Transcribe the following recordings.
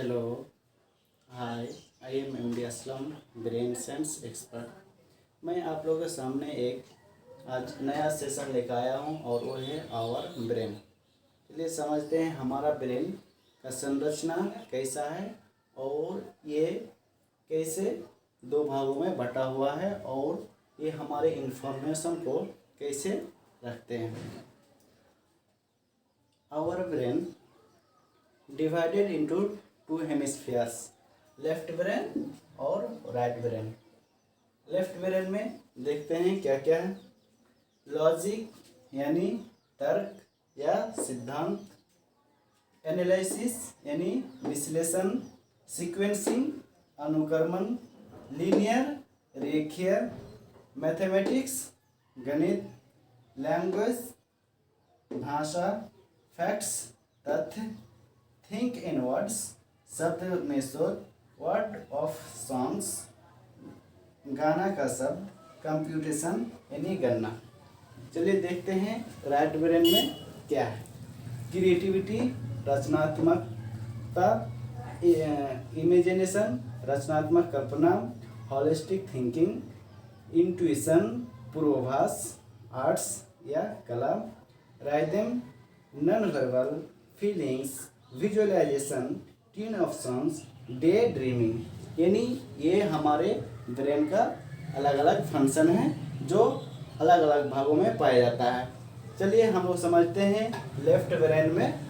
Hello, hi. I am MD Aslam, brain science expert. मैं आप लोगों के सामने एक आज नया सेशन लेकर आया हूं और वो है आवर ब्रेन। चलिए समझते हैं हमारा ब्रेन का संरचना कैसा है और ये कैसे दो भागों में बटा हुआ है और ये हमारे इंफॉर्मेशन को कैसे रखते हैं। Our brain divided into two hemispheres, left brain और राइट ब्रेन। लेफ्ट ब्रेन में देखते हैं क्या क्या है। लॉजिक यानी तर्क या सिद्धांत, एनालिसिस यानी विश्लेषण, सीक्वेंसिंग अनुक्रमण, लीनियर रेखीय, मैथमेटिक्स गणित, लैंग्वेज भाषा, फैक्ट्स तथ्य, थिंक इन वर्ड्स शब्द में सोच, वर्ड ऑफ सॉन्ग्स गाना का शब्द, कंप्यूटेशन यानी गणना। चलिए देखते हैं राइट ब्रेन में क्या है। क्रिएटिविटी रचनात्मकता, इमेजिनेशन रचनात्मक कल्पना, हॉलिस्टिक थिंकिंग, इंट्यूशन पूर्वाभास, आर्ट्स या कला, rhythm non verbal feelings, visualisation, tune of songs, day dreaming. यानी ये हमारे ब्रेन का अलग अलग फंक्शन है जो अलग अलग भागों में पाया जाता है। चलिए हम लोग समझते हैं लेफ्ट ब्रेन में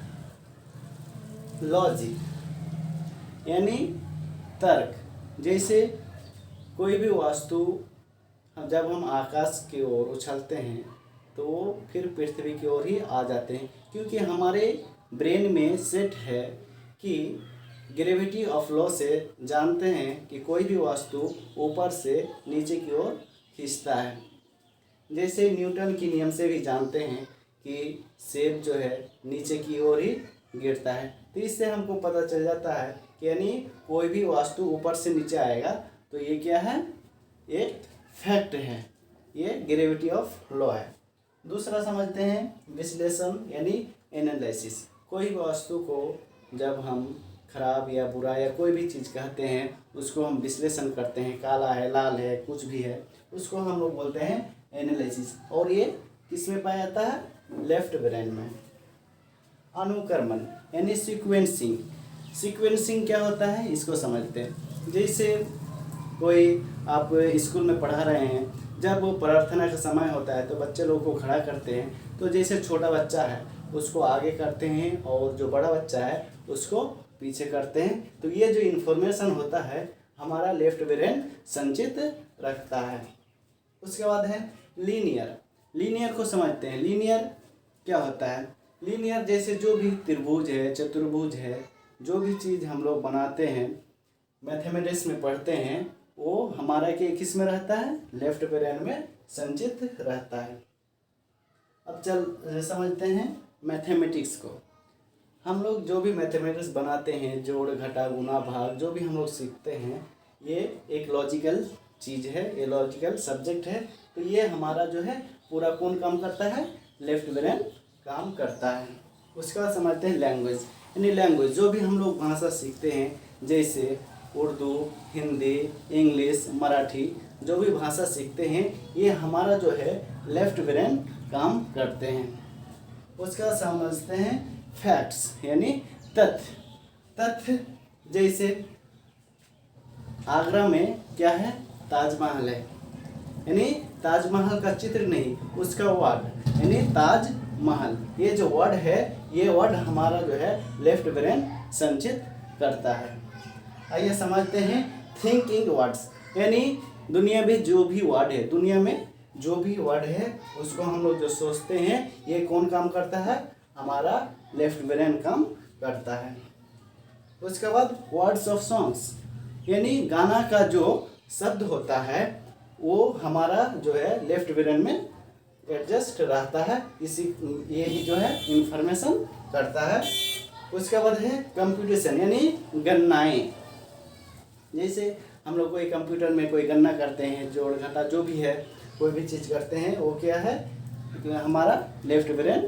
लॉजिक यानी तर्क। जैसे कोई भी वस्तु जब हम आकाश की ओर उछलते हैं तो वो फिर पृथ्वी की ओर ही आ जाते हैं, क्योंकि हमारे ब्रेन में सेट है कि ग्रेविटी ऑफ लॉ से जानते हैं कि कोई भी वस्तु ऊपर से नीचे की ओर खींचता है। जैसे न्यूटन की नियम से भी जानते हैं कि सेब जो है नीचे की ओर ही गिरता है। तो इससे हमको पता चल जाता है कि यानी कोई भी वस्तु ऊपर से नीचे आएगा तो ये क्या है, एक फैक्ट है, ये ग्रेविटी ऑफ लॉ है। दूसरा समझते हैं विश्लेषण यानी एनालिसिस। कोई भी वस्तु को जब हम खराब या बुरा या कोई भी चीज़ कहते हैं उसको हम विश्लेषण करते हैं, काला है लाल है कुछ भी है, उसको हम लोग बोलते हैं एनालिसिस। और ये किस में पाया जाता है, लेफ्ट ब्रेन में। अनुक्रमण यानी सीक्वेंसिंग। सीक्वेंसिंग क्या होता है इसको समझते हैं। जैसे कोई आप स्कूल में पढ़ा रहे हैं, जब प्रार्थना का समय होता है तो बच्चे लोग को खड़ा करते हैं, तो जैसे छोटा बच्चा है उसको आगे करते हैं और जो बड़ा बच्चा है उसको पीछे करते हैं। तो ये जो इन्फॉर्मेशन होता है हमारा लेफ्ट ब्रेन संचित रखता है। उसके बाद है लीनियर। लीनियर को समझते हैं। लीनियर क्या होता है, लीनियर जैसे जो भी त्रिभुज है, चतुर्भुज है, जो भी चीज़ हम लोग बनाते हैं मैथमेटिक्स में पढ़ते हैं, वो हमारा के किस में रहता है, लेफ्ट ब्रेन में संचित रहता है। अब चल समझते हैं मैथमेटिक्स को। हम लोग जो भी मैथमेटिक्स बनाते हैं, जोड़ घटा गुना भाग जो भी हम लोग सीखते हैं, ये एक लॉजिकल चीज़ है, ये लॉजिकल सब्जेक्ट है। तो ये हमारा जो है पूरा कौन काम करता है, लेफ्ट ब्रेन काम करता है। उसके बाद समझते हैं लैंग्वेज यानी लैंग्वेज जो भी हम लोग भाषा सीखते हैं, जैसे उर्दू, हिंदी, इंग्लिश, मराठी, जो भी भाषा सीखते हैं ये हमारा जो है लेफ्ट ब्रेन काम करते हैं। उसके बाद समझते हैं फैक्ट्स यानी तथ्य। तथ्य जैसे आगरा में क्या है, ताजमहल है, यानी ताजमहल का चित्र नहीं, उसका वर्ड यानी ताजमहल। ये जो वर्ड है ये वर्ड हमारा जो है लेफ्ट ब्रेन संचित करता है। आइए समझते हैं थिंकिंग वर्ड्स यानी दुनिया में जो भी वर्ड है, दुनिया में जो भी वर्ड है उसको हम लोग जो सोचते हैं ये कौन काम करता है, हमारा लेफ्ट ब्रेन काम करता है। उसके बाद वर्ड्स ऑफ सॉन्ग्स यानी गाना का जो शब्द होता है वो हमारा जो है लेफ्ट ब्रेन में एडजस्ट रहता है, इसी यही जो है इंफॉर्मेशन करता है। उसके बाद है कंप्यूटेशन यानी गणनाएं। जैसे हम लोग कोई कंप्यूटर में कोई गणना करते हैं, जोड़ घटा जो भी है कोई भी चीज़ करते हैं, वो क्या है, हमारा लेफ्ट ब्रेन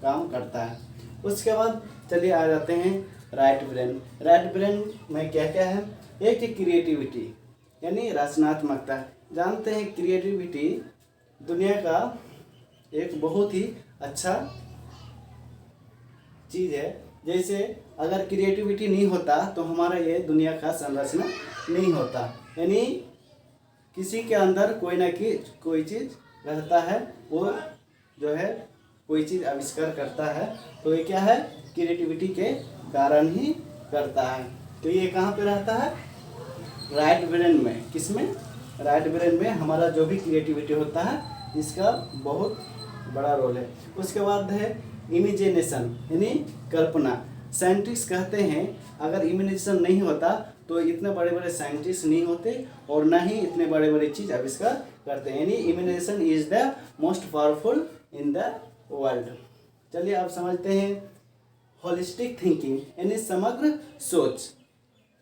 काम करता है। उसके बाद चलिए आ जाते हैं राइट ब्रेन। राइट ब्रेन में क्या क्या है? एक क्रिएटिविटी यानी रचनात्मकता। जानते हैं क्रिएटिविटी दुनिया का एक बहुत ही अच्छा चीज़ है। जैसे अगर क्रिएटिविटी नहीं होता तो हमारा ये दुनिया का संरचना नहीं होता। यानी किसी के अंदर कोई ना कोई चीज़ रहता है, वो जो है कोई चीज़ आविष्कार करता है, तो ये क्या है? क्रिएटिविटी के कारण ही करता है। तो ये कहाँ पे रहता है? राइट ब्रेन में। किस में? राइट ब्रेन में हमारा जो भी क्रिएटिविटी होता है इसका बहुत बड़ा रोल है। उसके बाद है इमेजिनेशन यानी कल्पना। साइंटिस्ट कहते हैं अगर इमेजिनेशन नहीं होता तो इतने बड़े बड़े साइंटिस्ट नहीं होते और ना ही इतने बड़े बड़े चीज़ आविष्कार करते हैं। यानी imagination is the most powerful in the world. चलिए आप समझते हैं होलिस्टिक थिंकिंग यानी समग्र सोच।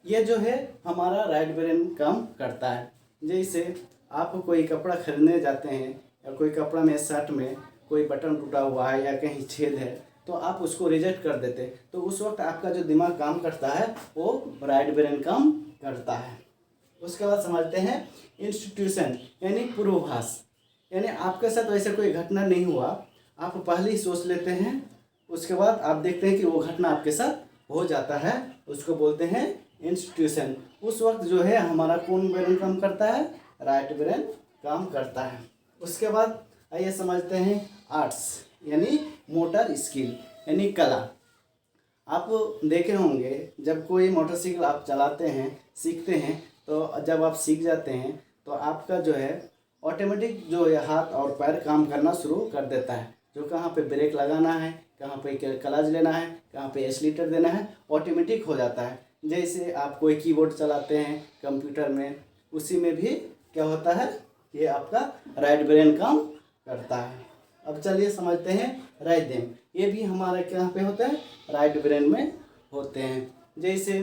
ये जो है हमारा राइट ब्रेन काम करता है। जैसे आप कोई कपड़ा खरीदने जाते हैं या कोई कपड़ा में शर्ट में कोई बटन टूटा हुआ है या कहीं छेद है तो आप उसको रिजेक्ट कर देते, तो उस वक्त आपका जो दिमाग काम करता है वो राइट ब्रेन काम करता है। उसके बाद समझते हैं इंस्टीट्यूशन यानी पूर्वाभास। यानी आपके साथ वैसे कोई घटना नहीं हुआ, आप पहले ही सोच लेते हैं, उसके बाद आप देखते हैं कि वो घटना आपके साथ हो जाता है, उसको बोलते हैं इंस्टीट्यूशन। उस वक्त जो है हमारा कौन ब्रेन काम करता है? राइट ब्रेन काम करता है। उसके बाद आइए समझते हैं आर्ट्स यानी मोटर स्किल यानी कला। आप देखे होंगे जब कोई मोटरसाइकिल आप चलाते हैं, सीखते हैं, तो जब आप सीख जाते हैं तो आपका जो है ऑटोमेटिक जो है हाथ और पैर काम करना शुरू कर देता है। जो कहाँ पे ब्रेक लगाना है, कहाँ पे क्लच लेना है, कहाँ पे एक्सीलरेटर देना है, ऑटोमेटिक हो जाता है। जैसे आप कोई कीबोर्ड चलाते हैं कंप्यूटर में, उसी में भी क्या होता है? ये आपका राइट ब्रेन काम करता है। अब चलिए समझते हैं राइदेम। ये भी हमारा कहाँ पे होता है? राइट ब्रेन में होते हैं। जैसे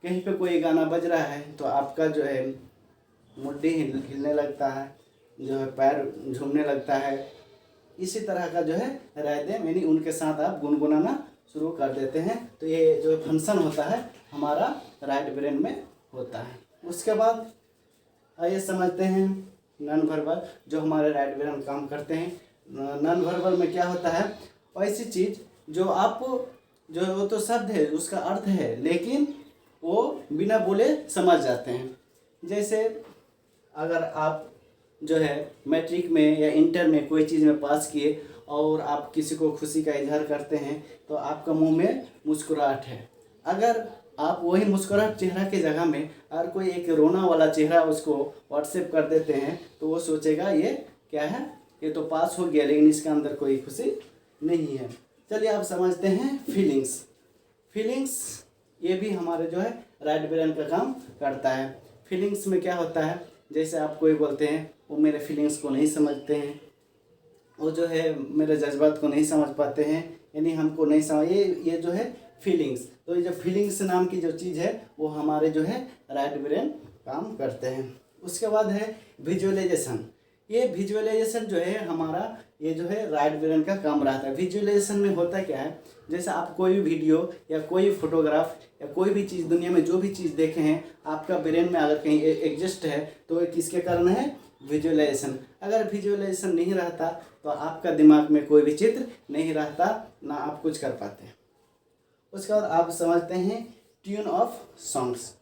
कहीं पे कोई गाना बज रहा है तो आपका जो है मुट्ठी हिलने लगता है, जो है पैर झूमने लगता है। इसी तरह का जो है राइदेम यानी उनके साथ आप गुनगुनाना शुरू कर देते हैं। तो ये जो फंक्शन होता है हमारा राइट ब्रेन में होता है। उसके बाद आइए समझते हैं नॉन वर्बल जो हमारे राइट ब्रेन काम करते हैं। नॉन वर्बल में क्या होता है? ऐसी चीज़ जो आप जो वो तो शब्द है उसका अर्थ है लेकिन वो बिना बोले समझ जाते हैं। जैसे अगर आप जो है मैट्रिक में या इंटर में कोई चीज़ में पास किए और आप किसी को खुशी का इजहार करते हैं तो आपका मुंह में मुस्कुराहट है। अगर आप वही मुस्कुराहट चेहरा के जगह में अगर कोई एक रोना वाला चेहरा उसको व्हाट्सएप कर देते हैं तो वो सोचेगा ये क्या है, ये तो पास हो गया लेकिन इसके अंदर कोई खुशी नहीं है। चलिए आप समझते हैं फीलिंग्स। फीलिंग्स ये भी हमारे जो है राइट ब्रेन का काम करता है। फीलिंग्स में क्या होता है? जैसे आप कोई बोलते हैं वो मेरे फीलिंग्स को नहीं समझते हैं, वो जो है मेरे जज्बात को नहीं समझ पाते हैं, यानी हमको नहीं समझ, ये जो है फीलिंग्स। तो ये जो फीलिंग्स नाम की जो चीज़ है वो हमारे जो है राइट ब्रेन काम करते हैं। उसके बाद है विजुअलाइजेशन। ये विजुअलाइजेशन जो है हमारा ये जो है राइट ब्रेन का काम रहता है। विजुअलाइजेशन में होता क्या है? जैसे आप कोई भी वीडियो या कोई फोटोग्राफ या कोई भी चीज़ दुनिया में जो भी चीज़ देखे हैं आपका ब्रेन में अगर कहीं एग्जिस्ट है तो ये किसके कारण है? विजुअलाइजेशन। अगर विजुअलाइजेशन नहीं रहता तो आपका दिमाग में कोई भी चित्र नहीं रहता, ना आप कुछ कर पाते। उसके बाद आप समझते हैं tune of songs.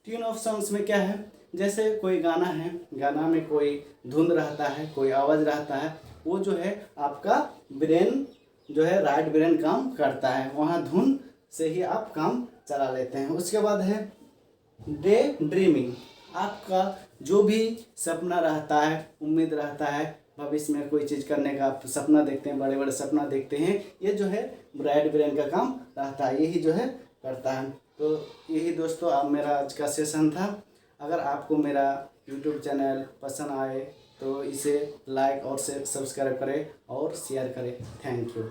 Tune of songs में क्या है? जैसे कोई गाना है, गाना में कोई धुन रहता है, कोई आवाज़ रहता है, वो जो है आपका ब्रेन जो है राइट ब्रेन काम करता है, वहाँ धुन से ही आप काम चला लेते हैं। उसके बाद है डे ड्रीमिंग। आपका जो भी सपना रहता है, उम्मीद रहता है, भविष्य में कोई चीज़ करने का आप सपना देखते हैं, बड़े बड़े सपना देखते हैं, ये जो है राइट ब्रेन का काम रहता है, यही जो है करता है। तो यही दोस्तों अब मेरा आज का सेशन था। अगर आपको मेरा यूट्यूब चैनल पसंद आए तो इसे लाइक और सब्सक्राइब करें और शेयर करें। Thank you.